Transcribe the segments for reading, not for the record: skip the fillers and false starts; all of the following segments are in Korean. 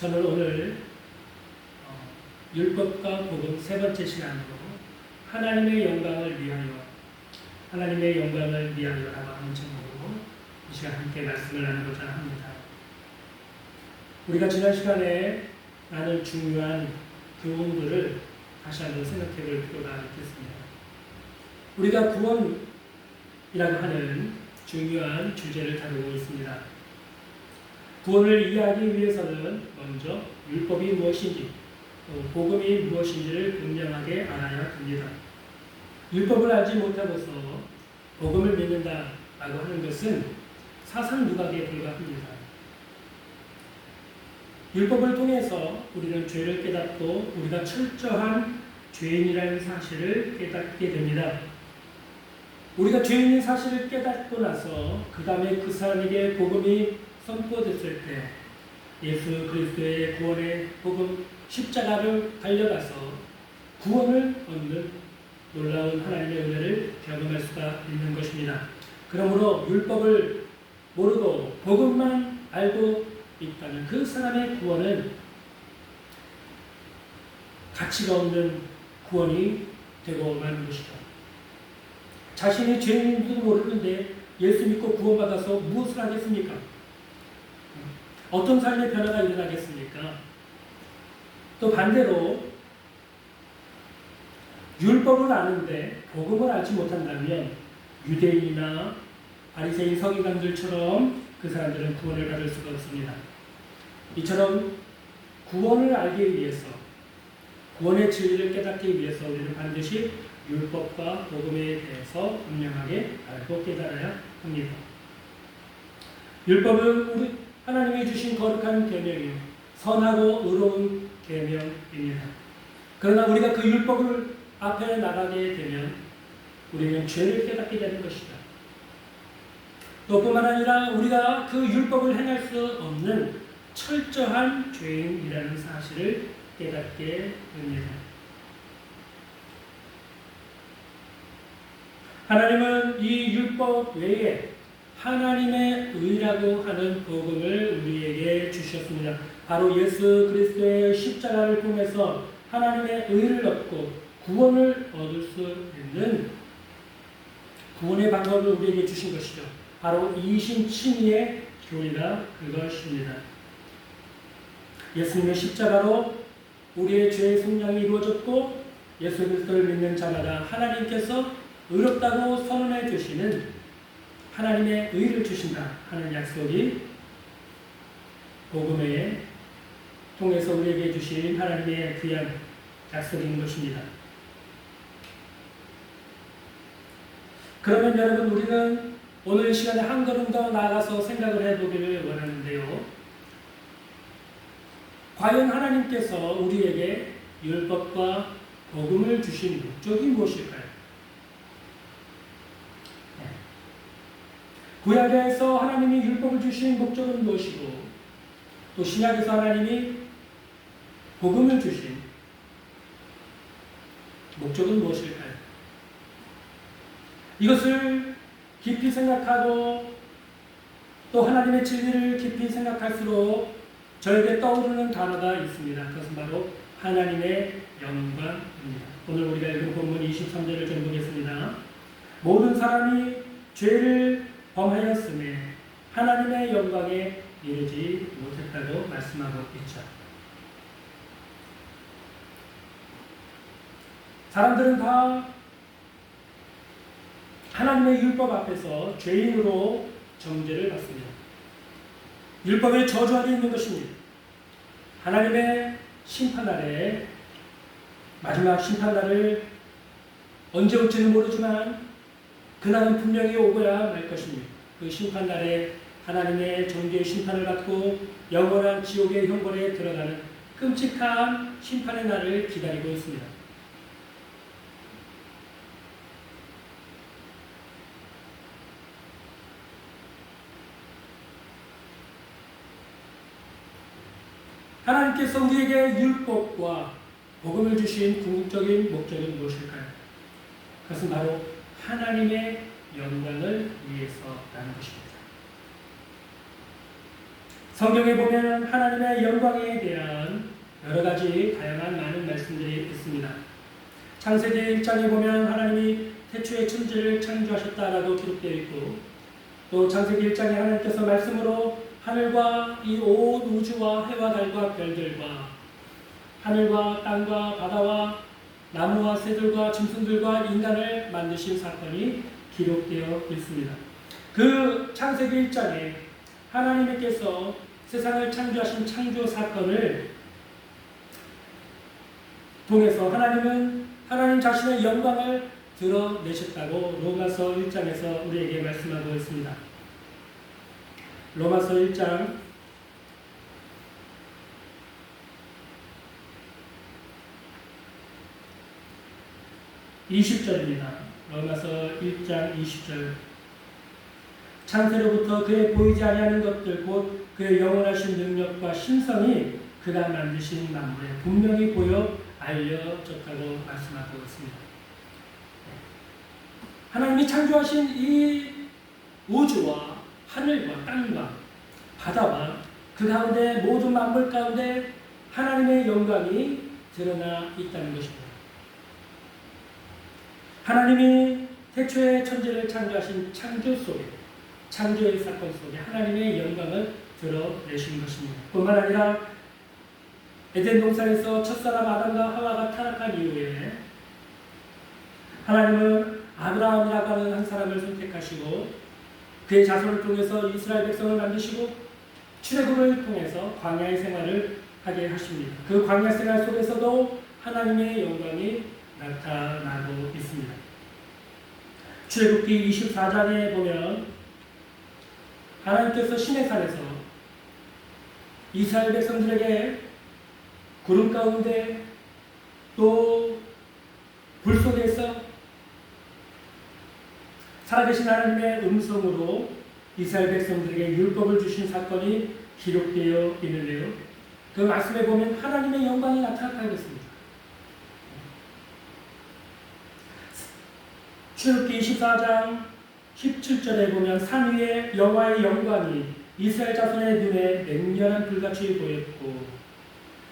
저는 오늘 율법과 복음 세 번째 시간으로 하나님의 영광을 위하여 라고 하는 제목으로 이 시간 함께 말씀을 나누고자 합니다. 우리가 지난 시간에 나눌 중요한 교훈들을 다시 한번 생각해 볼 필요가 있겠습니다. 우리가 구원이라고 하는 중요한 주제를 다루고 있습니다. 구원을 이해하기 위해서는 먼저 율법이 무엇인지, 또 복음이 무엇인지를 분명하게 알아야 합니다. 율법을 알지 못하고서 복음을 믿는다라고 하는 것은 사상 누각에 불과합니다. 율법을 통해서 우리는 죄를 깨닫고 우리가 철저한 죄인이라는 사실을 깨닫게 됩니다. 우리가 죄인인 사실을 깨닫고 나서 그 다음에 그 사람에게 복음이 선포됐을 때 예수 그리스도의 구원의 복음 십자가를 달려가서 구원을 얻는 놀라운 하나님의 은혜를 경험할 수가 있는 것입니다. 그러므로 율법을 모르고 복음만 알고 있다면 그 사람의 구원은 가치가 없는 구원이 되고 마는 것이죠. 자신이 죄인인지도 모르는데 예수 믿고 구원받아서 무엇을 하겠습니까? 어떤 삶의 변화가 일어나겠습니까? 또 반대로 율법을 아는데 복음을 알지 못한다면 유대인이나 바리새인 서기관들처럼 그 사람들은 구원을 받을 수가 없습니다. 이처럼 구원을 알기 위해서, 구원의 진리를 깨닫기 위해서 우리는 반드시 율법과 복음에 대해서 분명하게 알고 깨달아야 합니다. 율법은 하나님이 주신 거룩한 계명이요, 선하고 의로운 계명입니다. 그러나 우리가 그 율법을 앞에 나가게 되면 우리는 죄를 깨닫게 되는 것이다. 또 뿐만 아니라 우리가 그 율법을 행할 수 없는 철저한 죄인이라는 사실을 깨닫게 됩니다. 하나님은 이 율법 외에 하나님의 의라고 하는 복음을 우리에게 주셨습니다. 바로 예수 그리스도의 십자가를 통해서 하나님의 의를 얻고 구원을 얻을 수 있는 구원의 방법을 우리에게 주신 것이죠. 바로 이신칭의의 교리가 그것입니다. 예수님의 십자가로 우리의 죄의 속량이 이루어졌고 예수 그리스도를 믿는 자마다 하나님께서 의롭다고 선언해 주시는 하나님의 의를 주신다 하는 약속이 복음에 통해서 우리에게 주신 하나님의 귀한 약속인 것입니다. 그러면 여러분, 우리는 오늘 이 시간에 한 걸음 더 나아가서 생각을 해보기를 원하는데요. 과연 하나님께서 우리에게 율법과 복음을 주신 목적이 무엇일까요? 구약에서 하나님이 율법을 주신 목적은 무엇이고, 또 신약에서 하나님이 복음을 주신 목적은 무엇일까요? 이것을 깊이 생각하고 또 하나님의 진리를 깊이 생각할수록 저에게 떠오르는 단어가 있습니다. 그것은 바로 하나님의 영광입니다. 오늘 우리가 읽은 본문 23절을 좀 보겠습니다. 모든 사람이 죄를 범하였음에 하나님의 영광에 이르지 못했다고 말씀하고 있죠. 사람들은 다 하나님의 율법 앞에서 죄인으로 정죄를 받습니다. 율법의 저주 아래 있는 것입니다. 하나님의 심판날에, 마지막 심판날을 언제 올지는 모르지만 그날은 분명히 오고야 말 것입니다. 그 심판날에 하나님의 정죄의 심판을 받고 영원한 지옥의 형벌에 들어가는 끔찍한 심판의 날을 기다리고 있습니다. 하나님께서 우리에게 율법과 복음을 주신 궁극적인 목적은 무엇일까요? 그것은 바로 하나님의 영광을 위해서라는 것입니다. 성경에 보면 하나님의 영광에 대한 여러 가지 다양한 많은 말씀들이 있습니다. 창세기 1장에 보면 하나님이 태초에 천지를 창조하셨다라고 기록되어 있고, 또 창세기 1장에 하나님께서 말씀으로 하늘과 이 온 우주와 해와 달과 별들과 하늘과 땅과 바다와 나무와 새들과 짐승들과 인간을 만드신 사건이 기록되어 있습니다. 그 창세기 1장에 하나님께서 세상을 창조하신 창조 사건을 통해서 하나님은 하나님 자신의 영광을 드러내셨다고 로마서 1장에서 우리에게 말씀하고 있습니다. 로마서 1장 20절입니다. 로마서 1장 20절. 창세로부터 그의 보이지 아니하는 것들 곧 그의 영원하신 능력과 신성이 그가 만드신 만물에 분명히 보여 알려졌다고 말씀하고 있습니다. 하나님이 창조하신 이 우주와 하늘과 땅과 바다와 그 가운데 모든 만물 가운데 하나님의 영광이 드러나 있다는 것입니다. 하나님이 태초에 천지를 창조하신 창조 속에, 창조의 사건 속에 하나님의 영광을 드러내신 것입니다. 뿐만 아니라 에덴 동산에서 첫사람 아담과 하와가 타락한 이후에 하나님은 아브라함이라고 하는 한 사람을 선택하시고 그의 자손을 통해서 이스라엘 백성을 만드시고 출애굽을 통해서 광야의 생활을 하게 하십니다. 그 광야 생활 속에서도 하나님의 영광이 나타나고 있습니다. 출애굽기 24장에 보면 하나님께서 시내산에서 이스라엘 백성들에게 구름 가운데 또 불 속에서 살아계신 하나님의 음성으로 이스라엘 백성들에게 율법을 주신 사건이 기록되어 있는데요. 그 말씀에 보면 하나님의 영광이 나타나고 있습니다. 출애굽기 24장 17절에 보면 산 위에 여호와의 영광이 이스라엘 자손의 눈에 맹렬한 불같이 보였고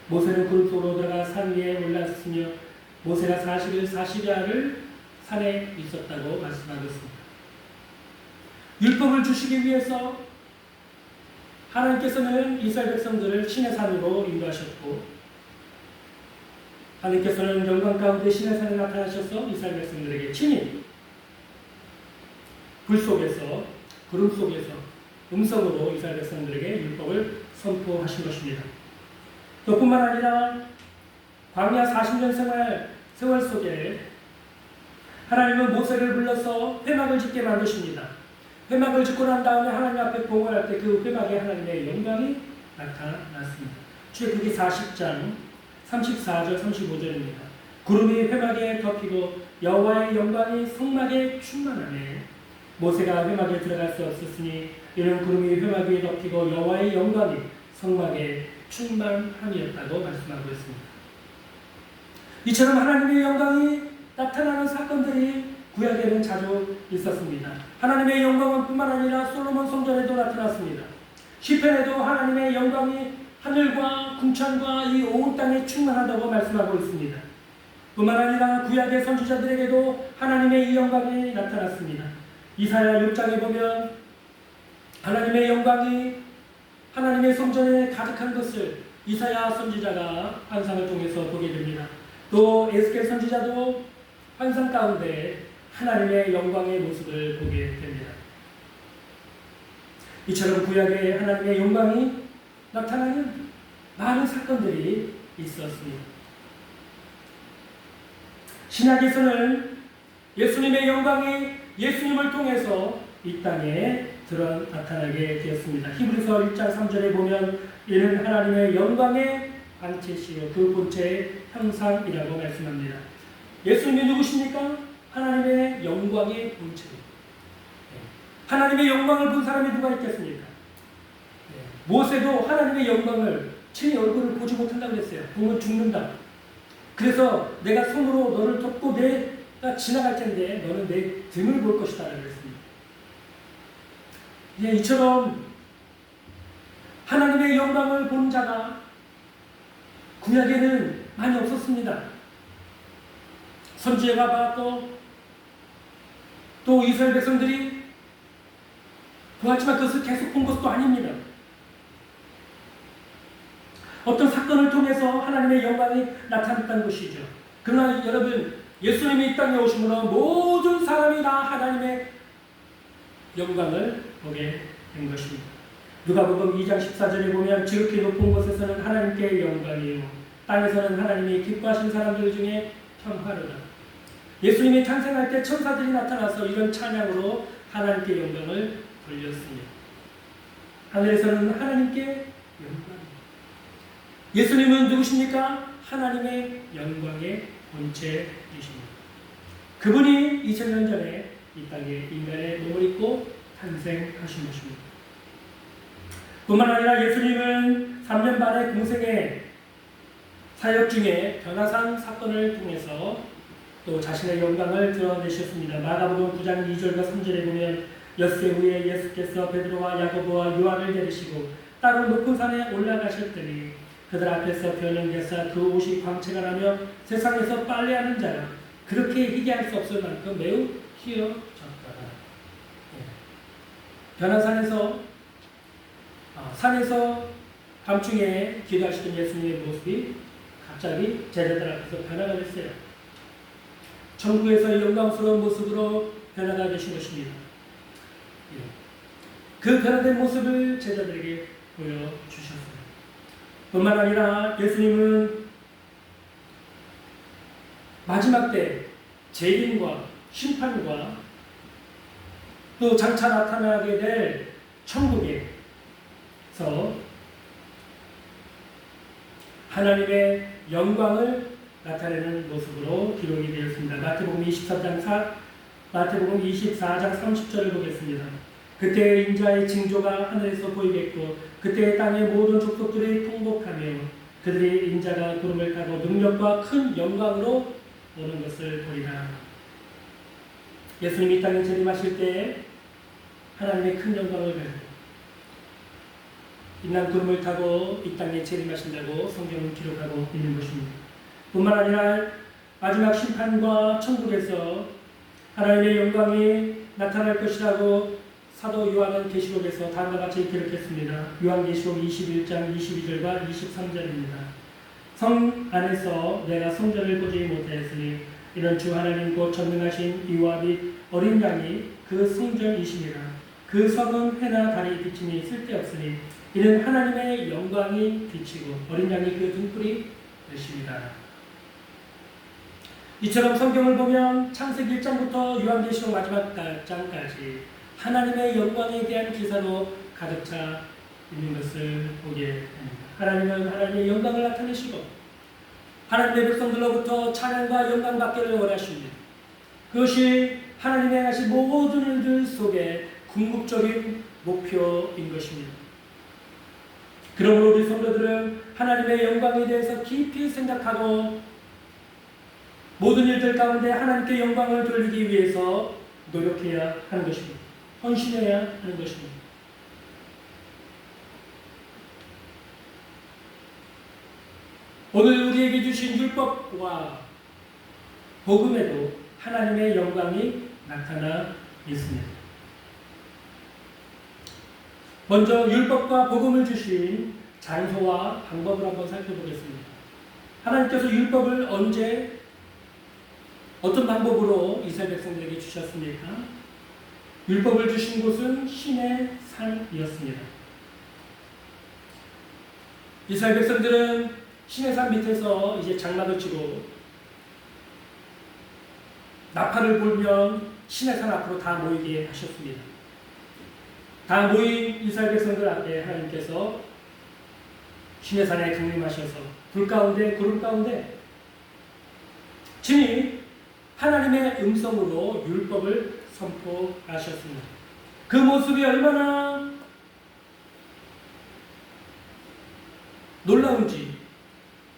모세는 구름 속으로 들어가 산 위에 올랐으며 모세가 40일 40야를 산에 있었다고 말씀하고 있습니다. 율법을 주시기 위해서 하나님께서는 이스라엘 백성들을 시내산으로 인도하셨고 하나님께서는 영광 가운데 시내산에 나타나셔서 이스라엘 백성들에게 친히 불 속에서 구름 속에서 음성으로 이스라엘 백성들에게 율법을 선포하신 것입니다. 또 뿐만 아니라 광야 40년 세월 속에 하나님은 모세를 불러서 회막을 짓게 만드십니다. 회막을 짓고 난 다음에 하나님 앞에 봉헌할 때 그 회막에 하나님의 영광이 나타났습니다. 출애굽기 40장 34절 35절입니다. 구름이 회막에 덮이고 여호와의 영광이 성막에 충만하네 모세가 회막에 들어갈 수 없었으니 이는 구름이 회막 위에 덮이고 여호와의 영광이 성막에 충만함이었다고 말씀하고 있습니다. 이처럼 하나님의 영광이 나타나는 사건들이 구약에는 자주 있었습니다. 하나님의 영광은 뿐만 아니라 솔로몬 성전에도 나타났습니다. 시편에도 하나님의 영광이 하늘과 궁창과 이 온 땅에 충만하다고 말씀하고 있습니다. 뿐만 아니라 구약의 선지자들에게도 하나님의 이 영광이 나타났습니다. 이사야 6장에 보면 하나님의 영광이 하나님의 성전에 가득한 것을 이사야 선지자가 환상을 통해서 보게 됩니다. 또 에스겔 선지자도 환상 가운데 하나님의 영광의 모습을 보게 됩니다. 이처럼 구약에 하나님의 영광이 나타나는 많은 사건들이 있었습니다. 신약에서는 예수님의 영광이 예수님을 통해서 이 땅에 나타나게 되었습니다. 히브리서 1장 3절에 보면 이는 하나님의 영광의 광채시요 그 본체의 형상이라고 말씀합니다. 예수님이 누구십니까? 하나님의 영광의 본체. 하나님의 영광을 본 사람이 누가 있겠습니까? 모세도 하나님의 영광을 친히 얼굴을 보지 못한다고 했어요. 보면 죽는다. 그래서 내가 손으로 너를 덮고 내가 지나갈 텐데 너는 내 등을 볼 것이다 라고 했습니다. 이처럼 하나님의 영광을 본 자가 구약에는 많이 없었습니다. 선지에 가봤고 또 이스라엘 백성들이 보았지만 그것을 계속 본 것도 아닙니다. 어떤 사건을 통해서 하나님의 영광이 나타났다는 것이죠. 그러나 여러분, 예수님이 이 땅에 오심으로 모든 사람이 다 하나님의 영광을 보게 된 것입니다. 누가복음 2장 14절에 보면 지극히 높은 곳에서는 하나님께 영광이요 땅에서는 하나님이 기뻐하신 사람들 중에 평화로다. 예수님이 탄생할 때 천사들이 나타나서 이런 찬양으로 하나님께 영광을 돌렸습니다. 하늘에서는 하나님께 영광. 예수님은 누구십니까? 하나님의 영광의 본체이십니다. 그분이 2000년 전에 이 땅에 인간의 몸을 입고 탄생하신 것입니다. 뿐만 아니라 예수님은 3년 반의 공생의 사역 중에 변화산 사건을 통해서 또 자신의 영광을 드러내셨습니다. 마가복음 9장 2절과 3절에 보면 엿새 후에 예수께서 베드로와 야고보와 요한을 데리시고 따로 높은 산에 올라가셨더니 그들 앞에서 변형되사 그 옷이 광채가 나며 세상에서 빨래하는 자가 그렇게 희귀할 수 없을 만큼 매우 희어졌다. 변화산에서 산에서 밤중에 기도하시던 예수님의 모습이 갑자기 제자들 앞에서 변화가 됐어요. 천국에서 영광스러운 모습으로 변화가 되신 것입니다. 그 변화된 모습을 제자들에게 보여주셨어요. 뿐만 아니라 예수님은 마지막 때 재림과 심판과 또 장차 나타나게 될 천국에서 하나님의 영광을 나타내는 모습으로 기록이 되었습니다. 마태복음 24장 30절을 보겠습니다. 그때 인자의 징조가 하늘에서 보이겠고 그때 땅의 모든 족속들이 통곡하며 그들이 인자가 구름을 타고 능력과 큰 영광으로 오는 것을 보리라. 예수님이 이 땅에 재림하실 때 하나님의 큰 영광을 가지고 인간 구름을 타고 이 땅에 재림하신다고 성경은 기록하고 있는 것입니다. 뿐만 아니라 마지막 심판과 천국에서 하나님의 영광이 나타날 것이라고 사도 요한은 계시록에서 다음과 같이 기록했습니다. 요한계시록 21장 22절과 23절입니다. 성 안에서 내가 성전을 보지 못하였으니 이는 주 하나님 곧 전능하신 이와 및 어린 양이 그 성전이시니라. 그 성은 해나 달이 비침이 쓸데없으니 이는 하나님의 영광이 비치고 어린 양이 그 등불이 되십니다. 이처럼 성경을 보면 창세기 1장부터 요한계시록 마지막 장까지 하나님의 영광에 대한 기사로 가득 차 있는 것을 보게 됩니다. 하나님은 하나님의 영광을 나타내시고 하나님의 백성들로부터 찬양과 영광 받기를 원하십니다. 그것이 하나님의 행하신 모든 일들 속에 궁극적인 목표인 것입니다. 그러므로 우리 성도들은 하나님의 영광에 대해서 깊이 생각하고 모든 일들 가운데 하나님께 영광을 돌리기 위해서 노력해야 하는 것입니다. 헌신해야 하는 것입니다. 오늘 우리에게 주신 율법과 복음에도 하나님의 영광이 나타나 있습니다. 먼저 율법과 복음을 주신 장소와 방법을 한번 살펴보겠습니다. 하나님께서 율법을 언제 어떤 방법으로 이스라엘 백성들에게 주셨습니까? 율법을 주신 곳은 신의 산이었습니다. 이스라엘 백성들은 신의 산 밑에서 이제 장막을 치고 나팔을 불면 신의 산 앞으로 다 모이게 하셨습니다. 다 모인 이스라엘 백성들 앞에 하나님께서 신의 산에 강림하셔서 불 가운데 구름 가운데 친히 하나님의 음성으로 율법을 선포하셨습니다. 그 모습이 얼마나 놀라운지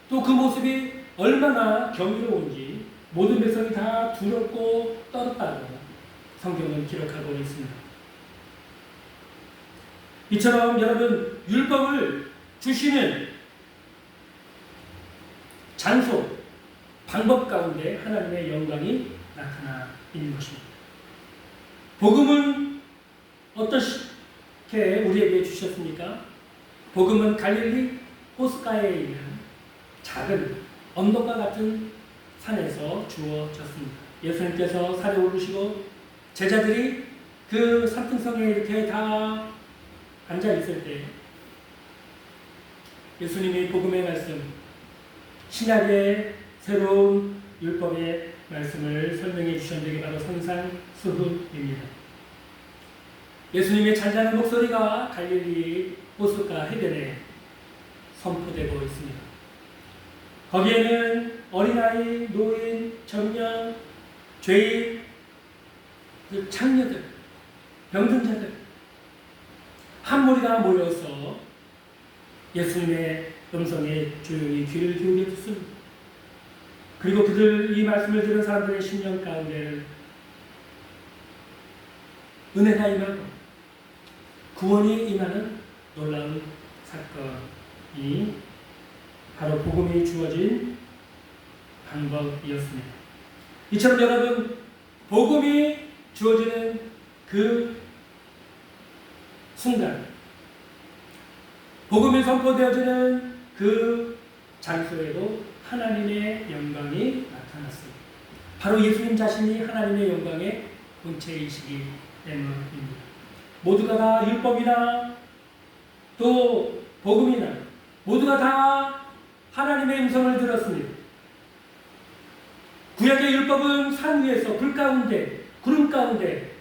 또 그 모습이 얼마나 경이로운지 모든 백성이 다 두렵고 떨었다고 성경은 기록하고 있습니다. 이처럼 여러분 율법을 주시는 장소, 방법 가운데 하나님의 영광이 나타나 있는 것입니다. 복음은 어떻게 우리에게 주셨습니까? 복음은 갈릴리 호숫가에 있는 작은 언덕과 같은 산에서 주어졌습니다. 예수님께서 산에 오르시고 제자들이 그 산등성에 이렇게 다 앉아 있을 때 예수님이 복음의 말씀, 신약의 새로운 율법의 말씀을 설명해 주셨는데 바로 산상수훈입니다. 예수님의 잔잔한 목소리가 갈릴리 호숫가 해변에 선포되고 있습니다. 거기에는 어린아이, 노인, 청년, 죄인, 창녀들, 병든 자들 한 무리가 모여서 예수님의 음성에 조용히 귀를 기울여 듣습니다. 그리고 그들 이 말씀을 들은 사람들의 심령 가운데는 은혜가 임하고 구원이 임하는 놀라운 사건이 바로 복음이 주어진 방법이었습니다. 이처럼 여러분 복음이 주어지는 그 순간 복음이 선포되어지는 그 장소에도 하나님의 영광이 나타났습니다. 바로 예수님 자신이 하나님의 영광의 본체이시기 때문입니다. 모두가 다 율법이나 또 복음이나 모두가 다 하나님의 음성을 들었습니다. 구약의 율법은 산 위에서 불 가운데 구름 가운데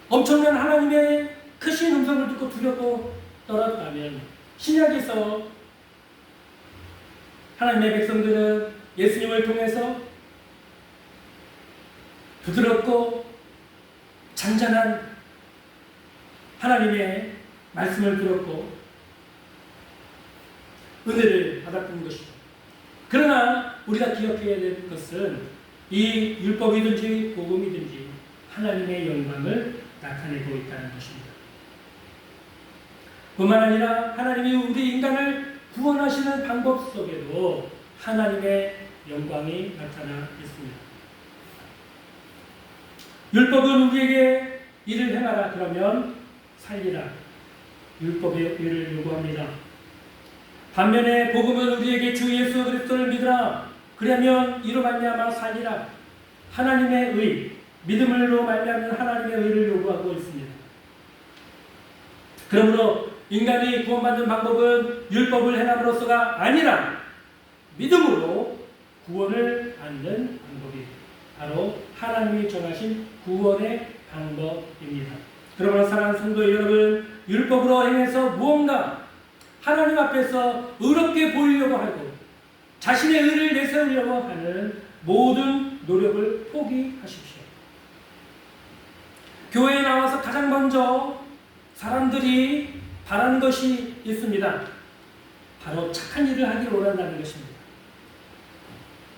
엄청난 하나님의 크신 음성을 듣고 두렵고 떨었다면 신약에서 하나님의 백성들은 예수님을 통해서 부드럽고 잔잔한 하나님의 말씀을 들었고 은혜를 받았던 것이죠. 그러나 우리가 기억해야 될 것은 이 율법이든지 복음이든지 하나님의 영광을 나타내고 있다는 것입니다. 뿐만 아니라 하나님이 우리 인간을 구원하시는 방법 속에도 하나님의 영광이 나타나 있습니다. 율법은 우리에게 이를 행하라 그러면 살리라. 율법의 의를 요구합니다. 반면에 복음은 우리에게 주 예수 그리스도를 믿으라. 그러면 이로 말미암아 살리라. 하나님의 의, 믿음으로 말미암는 하나님의 의를 요구하고 있습니다. 그러므로 인간이 구원받는 방법은 율법을 행함으로써가 아니라 믿음으로 구원을 받는 방법이 바로 하나님이 정하신 구원의 방법입니다. 그러므로 사랑하는 성도 여러분, 율법으로 행해서 무언가 하나님 앞에서 의롭게 보이려고 하고 자신의 의를 내세우려고 하는 모든 노력을 포기하십시오. 교회에 나와서 가장 먼저 사람들이 바라는 것이 있습니다. 바로 착한 일을 하기를 원한다는 것입니다.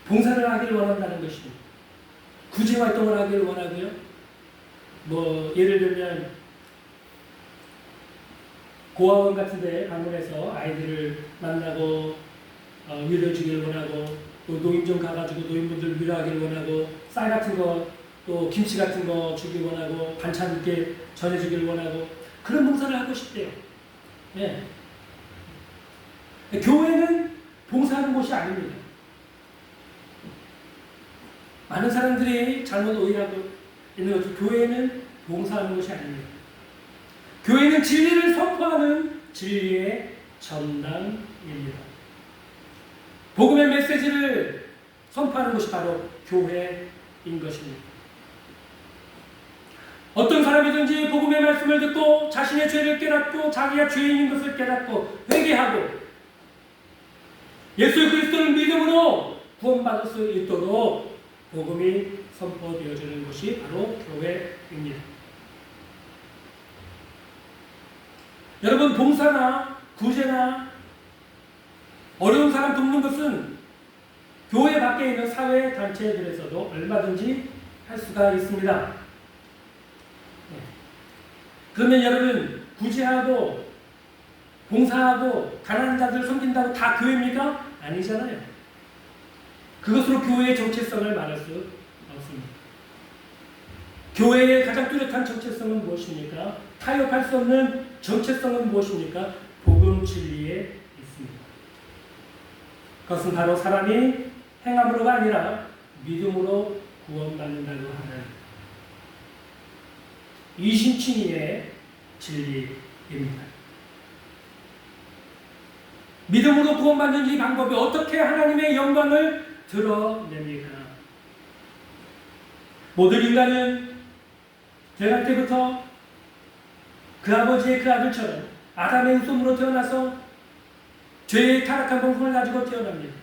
봉사를 하기를 원한다는 것입니다. 구제 활동을 하기를 원하고요. 예를 들면 고아원 같은 데 방문해서 아이들을 만나고 위로해주기를 원하고 또 노인정 가가지고 노인분들 위로하기를 원하고 쌀 같은 거 또 김치 같은 거 주길 원하고 반찬 이렇게 전해주기를 원하고 그런 봉사를 하고 싶대요. 예. 교회는 봉사하는 곳이 아닙니다. 많은 사람들이 잘못 오해하고 있는 것은 교회는 봉사하는 것이 아닙니다. 교회는 진리를 선포하는 진리의 전당입니다. 복음의 메시지를 선포하는 것이 바로 교회인 것입니다. 어떤 사람이든지 복음의 말씀을 듣고 자신의 죄를 깨닫고 자기가 죄인인 것을 깨닫고 회개하고 예수 그리스도를 믿음으로 구원받을 수 있도록 복음이 선포되어지는 것이 바로 교회입니다. 여러분, 봉사나 구제나 어려운 사람 돕는 것은 교회 밖에 있는 사회 단체들에서도 얼마든지 할 수가 있습니다. 그러면 여러분, 구제하고 봉사하고 가난한 자들 섬긴다고 다 교회입니까? 아니잖아요. 그것으로 교회의 정체성을 말할 수 없습니다. 교회의 가장 뚜렷한 정체성은 무엇입니까? 타협할 수 없는 정체성은 무엇입니까? 복음 진리에 있습니다. 그것은 바로 사람이 행함으로가 아니라 믿음으로 구원받는다고 하는 이신칭의의 진리입니다. 믿음으로 구원받는 이 방법이 어떻게 하나님의 영광을 드러냅니까? 모든 인간은 태어날 때부터 그 아버지의 그 아들처럼 아담의 후손으로 태어나서 죄의 타락한 본성을 가지고 태어납니다.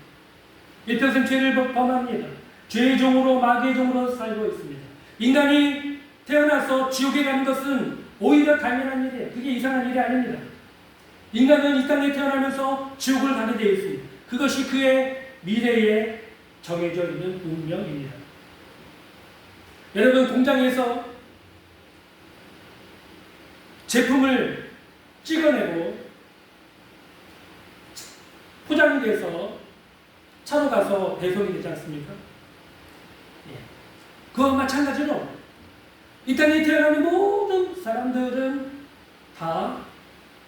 일평생 죄를 범합니다. 죄의 종으로 마귀의 종으로 살고 있습니다. 인간이 태어나서 지옥에 가는 것은 오히려 당연한 일이에요. 그게 이상한 일이 아닙니다. 인간은 이 땅에 태어나면서 지옥을 가게 되어 있습니다. 그것이 그의 미래에 정해져 있는 운명입니다. 여러분, 공장에서 제품을 찍어내고 포장이 돼서 차로 가서 배송이 되지 않습니까? 그와 마찬가지로 이 땅에 태어나는 모든 사람들은 다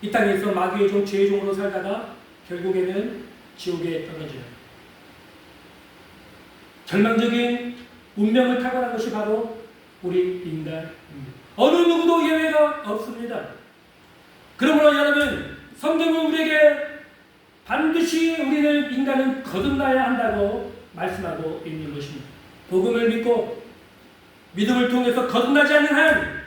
이 땅에서 마귀의 종, 죄의 종으로 살다가 결국에는 지옥에 떨어져요. 절망적인 운명을 타고난 것이 바로 우리 인간입니다. 어느 누구도 예외가 없습니다. 그러므로 여러분, 성경은 우리에게 반드시 우리는 인간은 거듭나야 한다고 말씀하고 있는 것입니다. 복음을 믿고 믿음을 통해서 거듭나지 않는 한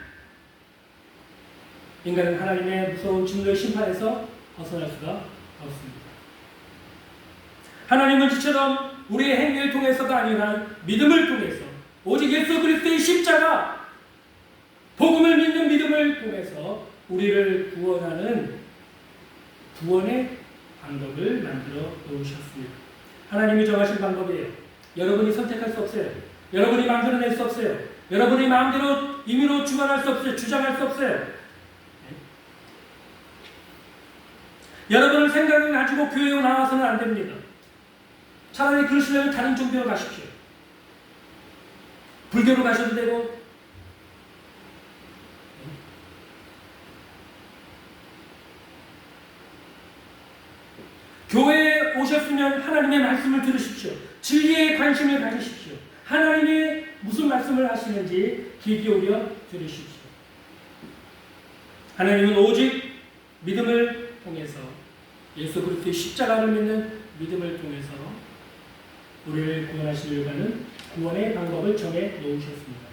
인간은 하나님의 무서운 진노의 심판에서 벗어날 수가 없습니다. 하나님은 이처럼 우리의 행위를 통해서가 아니라 믿음을 통해서 오직 예수 그리스도의 십자가 복음을 믿는 믿음을 통해서 우리를 구원하는 구원의 방법을 만들어 놓으셨습니다. 하나님이 정하신 방법이에요. 여러분이 선택할 수 없어요. 여러분이 만들어낼 수 없어요. 여러분이 마음대로 임의로 주관할 수 없어요. 주장할 수 없어요. 여러분을 생각을 가지고 교회에 나와서는 안 됩니다. 차라리 그러시려면 다른 종교로 가십시오. 불교로 가셔도 되고, 교회에 오셨으면 하나님의 말씀을 들으십시오. 진리에 관심을 가지십시오. 하나님이 무슨 말씀을 하시는지 귀 기울여 들으십시오. 하나님은 오직 믿음을 통해서 예수 그리스도의 십자가를 믿는 믿음을 통해서 우리를 구원하시려고 하는 구원의 방법을 정해 놓으셨습니다.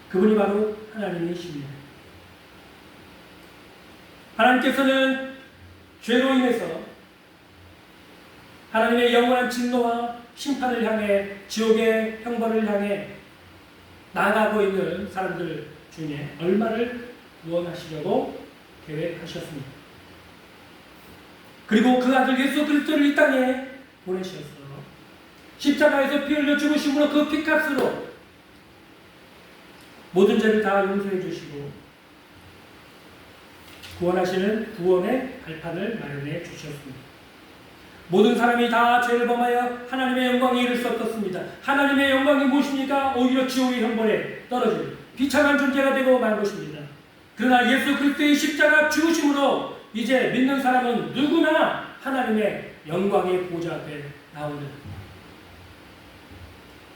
그분이 바로 하나님이십니다. 하나님께서는 죄로 인해서 하나님의 영원한 진노와 심판을 향해 지옥의 형벌을 향해 나아가고 있는 사람들 중에 얼마를 구원하시려고 계획하셨습니다. 그리고 그 아들 예수 그리스도를 이 땅에 보내셔서 십자가에서 피 흘려 죽으심으로 그 피값으로 모든 죄를 다 용서해 주시고 구원하시는 구원의 발판을 마련해 주셨습니다. 모든 사람이 다 죄를 범하여 하나님의 영광에 이를 수 없었습니다. 하나님의 영광이 무엇입니까? 오히려 지옥의 형벌에 떨어질 비참한 존재가 되고 말 것입니다. 그러나 예수 그리스도의 십자가 죽으심으로 이제 믿는 사람은 누구나 하나님의 영광의 보좌 앞에 나오는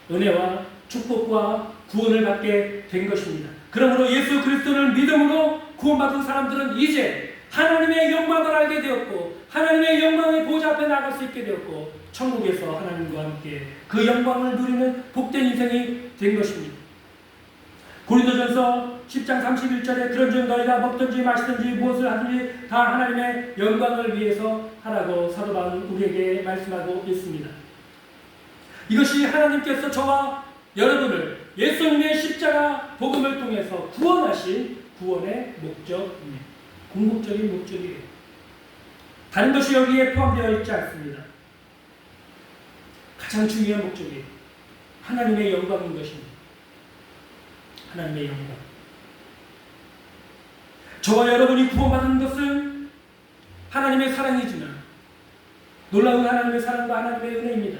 은혜와 축복과 구원을 받게 된 것입니다. 그러므로 예수 그리스도를 믿음으로 구원받은 사람들은 이제 하나님의 영광을 알게 되었고 하나님의 영광의 보좌 앞에 나갈 수 있게 되었고 천국에서 하나님과 함께 그 영광을 누리는 복된 인생이 된 것입니다. 고린도전서 10장 31절에 그런즉 너희가 먹든지 마시든지 무엇을 하든지 다 하나님의 영광을 위해서 하라고 사도 바울은 우리에게 말씀하고 있습니다. 이것이 하나님께서 저와 여러분을 예수님의 십자가 복음을 통해서 구원하신 구원의 목적입니다. 궁극적인 목적이에요. 다른 것이 여기에 포함되어 있지 않습니다. 가장 중요한 목적이에요. 하나님의 영광인 것입니다. 하나님의 영광. 저와 여러분이 구원받은 것은 하나님의 사랑이지만 놀라운 하나님의 사랑과 하나님의 은혜입니다.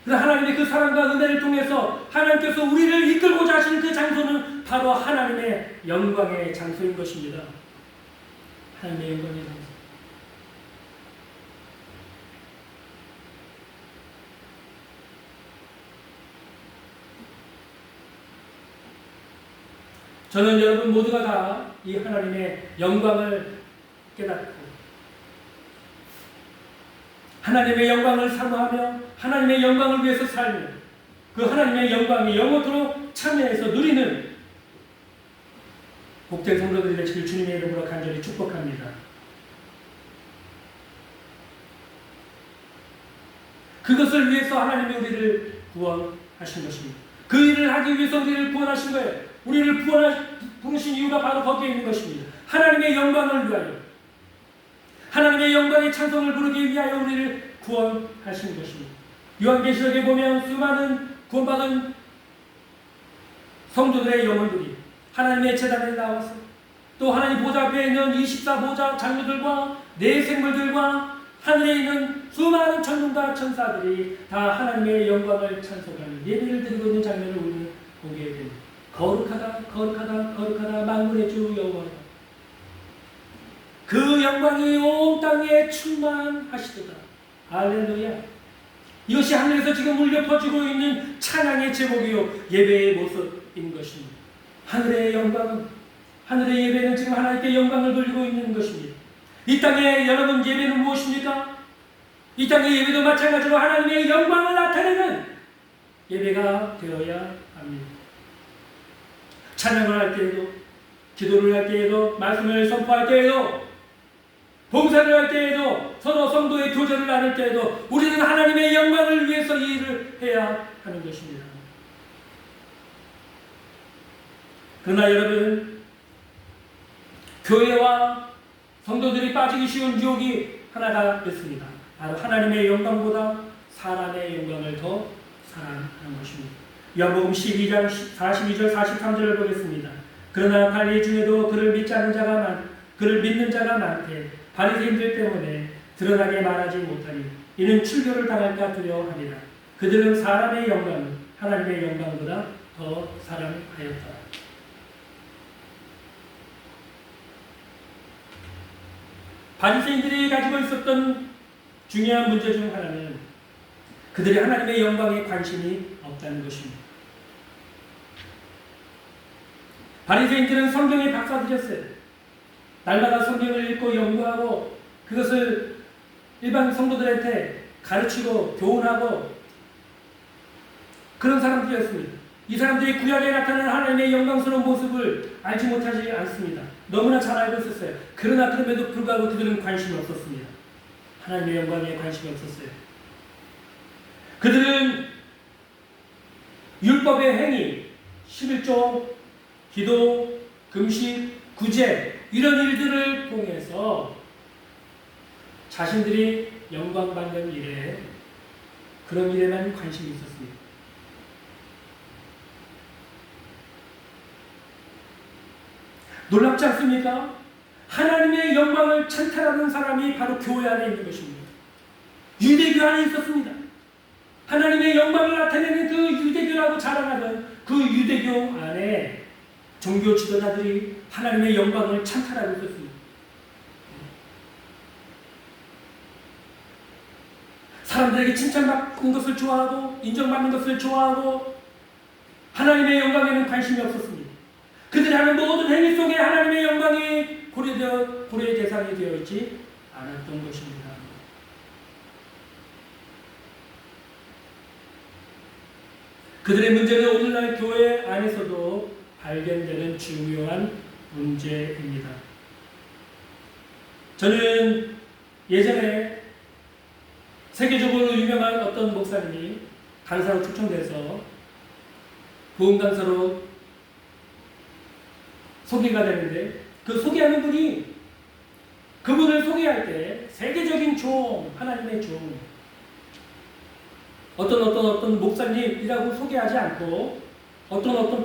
그래서 하나님의 그 사랑과 은혜를 통해서 하나님께서 우리를 이끌고자 하시는 그 장소는 바로 하나님의 영광의 장소인 것입니다. 하나님의 영광의 장소. 저는 여러분 모두가 다 이 하나님의 영광을 깨닫고 하나님의 영광을 사모하며 하나님의 영광을 위해서 살며 그 하나님의 영광이 영원토록 참여해서 누리는 복된 성도들이 되시길 주님의 이름으로 간절히 축복합니다. 그것을 위해서 하나님이 우리를 구원하신 것입니다. 그 일을 하기 위해서 우리를 구원하신 거예요. 우리를 부르신 이유가 바로 거기에 있는 것입니다. 하나님의 영광을 위하여, 하나님의 영광의 찬송을 부르기 위하여 우리를 구원하신 것입니다. 요한계시록에 보면 수많은 구원받은 성도들의 영혼들이 하나님의 제단에 나와서 또 하나님 보좌 앞에 있는 24보좌 장로들과 내 생물들과 하늘에 있는 수많은 천군과 천사들이 다 하나님의 영광을 찬송하는 예배를 드리고 있는 장면을 우리는 보게 됩니다. 거룩하다 거룩하다 거룩하다 만군의 주 여호와, 그 영광이 온 땅에 충만하시도다. 할렐루야. 이것이 하늘에서 지금 울려 퍼지고 있는 찬양의 제목이요 예배의 모습인 것입니다. 하늘의 영광은, 하늘의 예배는 지금 하나님께 영광을 돌리고 있는 것입니다. 이 땅에 여러분 예배는 무엇입니까? 이 땅의 예배도 마찬가지로 하나님의 영광을 나타내는 예배가 되어야 합니다. 찬양을 할 때에도, 기도를 할 때에도, 말씀을 선포할 때에도, 봉사를 할 때에도, 서로 성도의 교제를 나눌 때에도 우리는 하나님의 영광을 위해서 이 일을 해야 하는 것입니다. 그러나 여러분, 교회와 성도들이 빠지기 쉬운 유혹이 하나가 있습니다. 바로 하나님의 영광보다 사람의 영광을 더 사랑하는 것입니다. 요한복음 12장 42절 43절을 보겠습니다. 그러나 관리 중에도 그를 믿는 자가 많되 바리새인들 때문에 드러나게 말하지 못하니 이는 출교를 당할까 두려워합니다. 그들은 사람의 영광을 하나님의 영광보다 더 사랑하였다. 바리새인들이 가지고 있었던 중요한 문제 중 하나는 그들이 하나님의 영광에 관심이 없다는 것입니다. 바리새인들은 성경의 박사들이었어요. 날마다 성경을 읽고 연구하고 그것을 일반 성도들한테 가르치고 교훈하고 그런 사람들이었습니다. 이 사람들이 구약에 나타나는 하나님의 영광스러운 모습을 알지 못하지 않습니다. 너무나 잘 알고 있었어요. 그러나 그럼에도 불구하고 그들은 관심이 없었습니다. 하나님의 영광에 관심이 없었어요. 그들은 율법의 행위, 11조, 기도, 금식, 구제 이런 일들을 통해서 자신들이 영광받는 일에 그런 일에만 관심이 있었습니다. 놀랍지 않습니까? 하나님의 영광을 찬탈하는 사람이 바로 교회 안에 있는 것입니다. 유대교 안에 있었습니다. 하나님의 영광을 나타내는 그 유대교라고 자랑하던 그 유대교 안에 종교 지도자들이 하나님의 영광을 찬탈하고 있었습니다. 사람들에게 칭찬받는 것을 좋아하고 인정받는 것을 좋아하고 하나님의 영광에는 관심이 없었습니다. 그들이 하는 모든 행위 속에 하나님의 영광이 고려의 대상이 되어 있지 않았던 것입니다. 그들의 문제는 오늘날 교회 안에서도 발견되는 중요한 문제입니다. 저는 예전에 세계적으로 유명한 어떤 목사님이 강사로 초청돼서 부흥 강사로 소개가 되는데 그 소개하는 분이 그분을 소개할 때 세계적인 종, 하나님의 종, 어떤 목사님이라고 소개하지 않고 어떤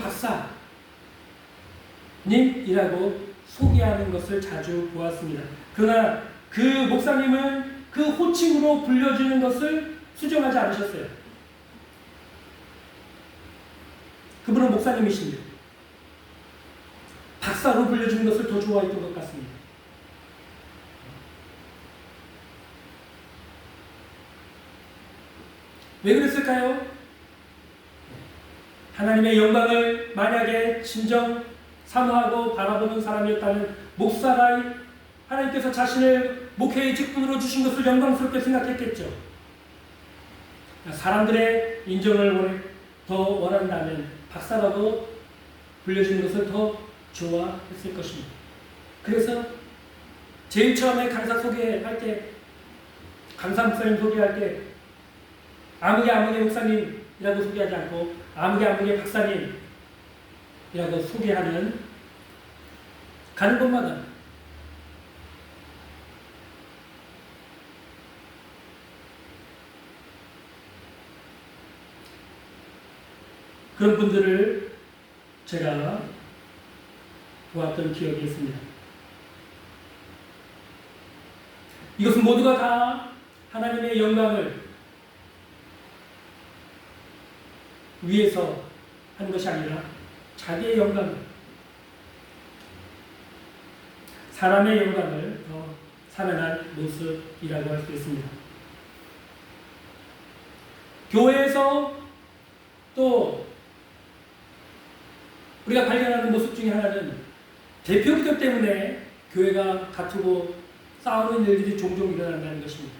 박사님이라고 소개하는 것을 자주 보았습니다. 그러나 그 목사님은 그 호칭으로 불려주는 것을 수정하지 않으셨어요. 그분은 목사님이십니다. 박사로 불려주는 것을 더 좋아했던 것 같습니다. 왜 그랬을까요? 하나님의 영광을 만약에 진정 사모하고 바라보는 사람이었다면 목사가 하나님께서 자신을 목회의 직분으로 주신 것을 영광스럽게 생각했겠죠. 사람들의 인정을 더 원한다면 박사라고 불려주는 것을 더 좋아했을 것입니다. 그래서 제일 처음에 강사 소개할 때, 강사 목사님 소개할 때 아무개 목사님이라고 소개하지 않고 아무개 박사님이라고 소개하는, 가는 곳마다 그런 분들을 제가 보았던 기억이 있습니다. 이것은 모두가 다 하나님의 영광을 위해서 하는 것이 아니라 자기의 영광을, 사람의 영광을 더 사랑한 모습이라고 할 수 있습니다. 교회에서 또 우리가 발견하는 모습 중에 하나는 대표기도 때문에 교회가 다투고 싸우는 일들이 종종 일어난다는 것입니다.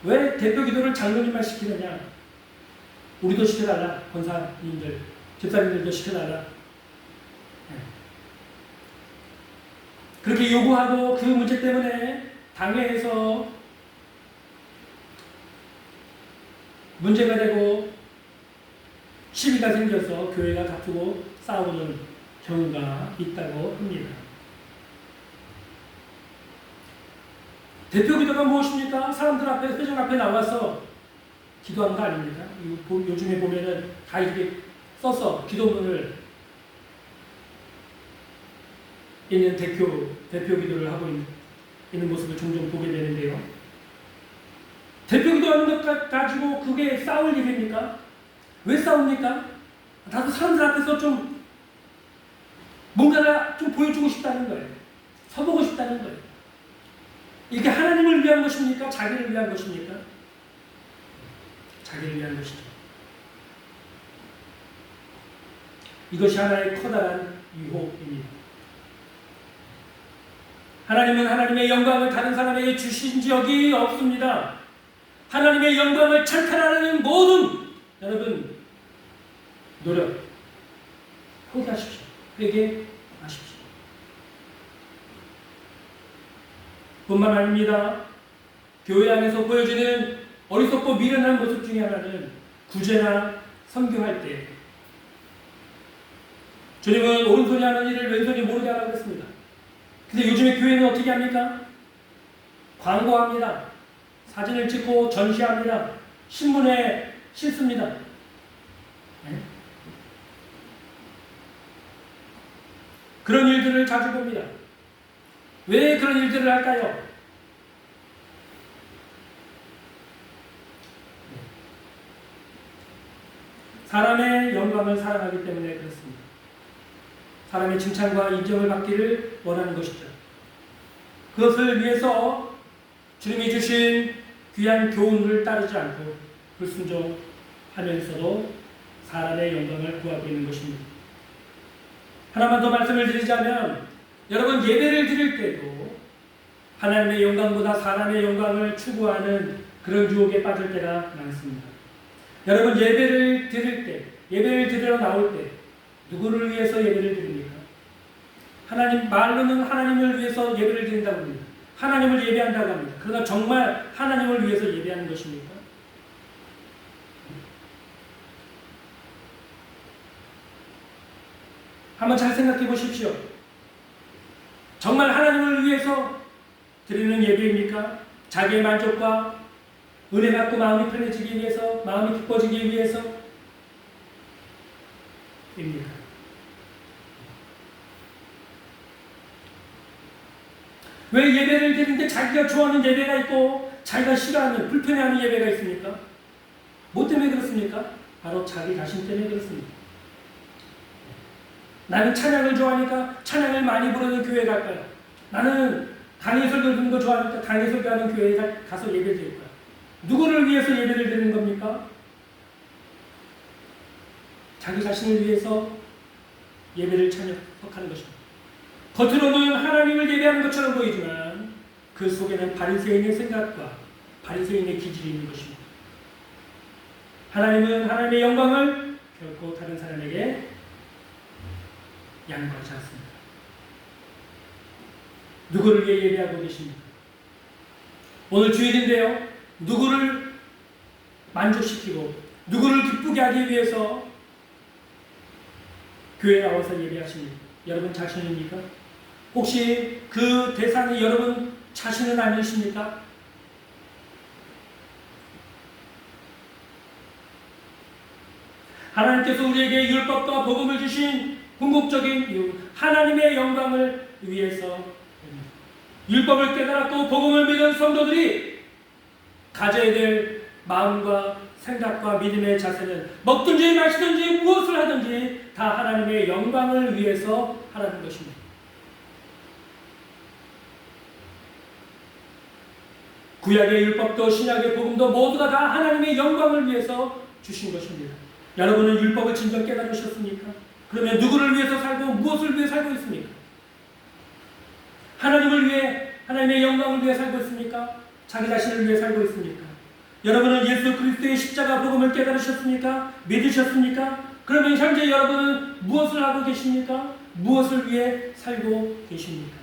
왜 대표기도를 장로님만 시키느냐? 우리도 시켜달라. 권사님들, 집사님들도 시켜달라. 그렇게 요구하고 그 문제 때문에 당회에서 문제가 되고 시비가 생겨서 교회가 다투고 싸우는 경우가 있다고 합니다. 대표기도가 무엇입니까? 사람들 앞에, 회중 앞에 나와서 기도하는 거 아닙니까? 요즘에 보면은 다 이렇게 써서 기도문을 있는 대표기도를 하고 있는 모습을 종종 보게 되는데요. 대표기도하는 것 가지고 그게 싸울 일입니까? 왜 싸웁니까? 나도 사람들 앞에서 좀 뭔가를 좀 보여주고 싶다는 거예요. 서보고 싶다는 거예요. 이게 하나님을 위한 것입니까? 자기를 위한 것입니까? 자기를 위한 것이죠. 이것이 하나의 커다란 유혹입니다. 하나님은 하나님의 영광을 다른 사람에게 주신 적이 없습니다. 하나님의 영광을 찬탄하는 모든 여러분 노력 포기하십시오. 회개하십시오. 뿐만 아닙니다. 교회 안에서 보여지는 어리석고 미련한 모습 중에 하나는 구제나 선교할 때 주님은 오른손이 하는 일을 왼손이 모르게 하라고 했습니다. 근데 요즘에 교회는 어떻게 합니까? 광고합니다. 사진을 찍고 전시합니다. 신문에 싣습니다. 네? 그런 일들을 자주 봅니다. 왜 그런 일들을 할까요? 사람의 영광을 사랑하기 때문에 그렇습니다. 사람의 칭찬과 인정을 받기를 원하는 것이죠. 그것을 위해서 주님이 주신 귀한 교훈을 따르지 않고 불순종하면서도 사람의 영광을 구하고 있는 것입니다. 하나만 더 말씀을 드리자면 여러분 예배를 드릴 때도 하나님의 영광보다 사람의 영광을 추구하는 그런 유혹에 빠질 때가 많습니다. 여러분 예배를 드릴 때, 예배를 드리러 나올 때 누구를 위해서 예배를 드립니까? 하나님, 말로는 하나님을 위해서 예배를 드린다고 합니다. 하나님을 예배한다고 합니다. 그러나 정말 하나님을 위해서 예배하는 것입니까? 한번 잘 생각해 보십시오. 정말 하나님을 위해서 드리는 예배입니까? 자기의 만족과 은혜 받고 마음이 편해지기 위해서, 마음이 기뻐지기 위해서 입니까? 왜 예배를 드리는데 자기가 좋아하는 예배가 있고 자기가 싫어하는, 불편해하는 예배가 있습니까? 뭐 때문에 그렇습니까? 바로 자기 자신 때문에 그렇습니다. 나는 찬양을 좋아하니까 찬양을 많이 부르는 교회 갈까요? 나는 강의 설교 듣는 거 좋아하니까 강의 설교하는 교회에 가서 예배 드릴 거야. 누구를 위해서 예배를 드리는 겁니까? 자기 자신을 위해서 예배를 참여하는 것입니다. 겉으로는 하나님을 예배하는 것처럼 보이지만 그 속에는 바리새인의 생각과 바리새인의 기질이 있는 것입니다. 하나님은 하나님의 영광을 결코 다른 사람에게 양보하지 않습니다. 누구를 위해 예배하고 계십니까? 오늘 주일인데요. 누구를 만족시키고 누구를 기쁘게 하기 위해서 교회에 나와서 예배하십니까? 여러분 자신입니까? 혹시 그 대상이 여러분 자신은 아니십니까? 하나님께서 우리에게 율법과 복음을 주신 궁극적인 이유, 하나님의 영광을 위해서 율법을 깨달았고 복음을 믿은 성도들이 가져야 될 마음과 생각과 믿음의 자세는 먹든지 마시든지 무엇을 하든지 다 하나님의 영광을 위해서 하라는 것입니다. 구약의 율법도 신약의 복음도 모두가 다 하나님의 영광을 위해서 주신 것입니다. 여러분은 율법을 진정 깨달으셨습니까? 그러면 누구를 위해서 살고 무엇을 위해 살고 있습니까? 하나님을 위해, 하나님의 영광을 위해 살고 있습니까? 자기 자신을 위해 살고 있습니까? 여러분은 예수 그리스도의 십자가 복음을 깨달으셨습니까? 믿으셨습니까? 그러면 현재 여러분은 무엇을 하고 계십니까? 무엇을 위해 살고 계십니까?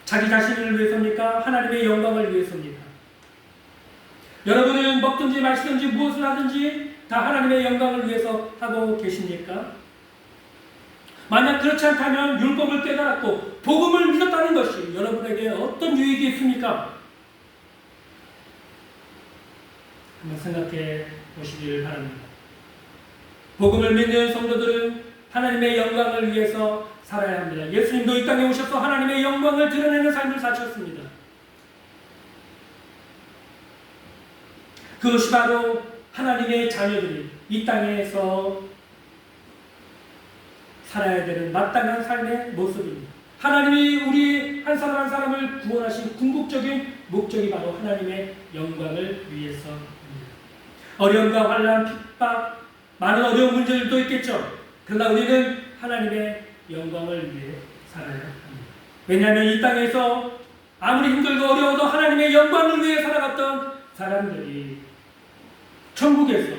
자기 자신을 위해서입니까? 하나님의 영광을 위해서입니까? 여러분은 먹든지 마시든지 무엇을 하든지 다 하나님의 영광을 위해서 하고 계십니까? 만약 그렇지 않다면 율법을 깨달았고 복음을 믿었다는 것이 여러분에게 어떤 유익이 있습니까? 한번 생각해 보시길 바랍니다. 복음을 믿는 성도들은 하나님의 영광을 위해서 살아야 합니다. 예수님도 이 땅에 오셔서 하나님의 영광을 드러내는 삶을 사셨습니다. 그것이 바로 하나님의 자녀들이 이 땅에서 살아야 되는 마땅한 삶의 모습입니다. 하나님이 우리 한 사람 한 사람을 구원하신 궁극적인 목적이 바로 하나님의 영광을 위해서입니다. 어려움과 환난, 핍박, 많은 어려운 문제들도 있겠죠. 그러나 우리는 하나님의 영광을 위해 살아야 합니다. 왜냐하면 이 땅에서 아무리 힘들고 어려워도 하나님의 영광을 위해 살아갔던 사람들이 천국에서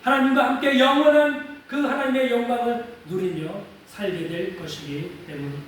하나님과 함께 영원한 그 하나님의 영광을 누리며 살게 될 것이기 때문입니다.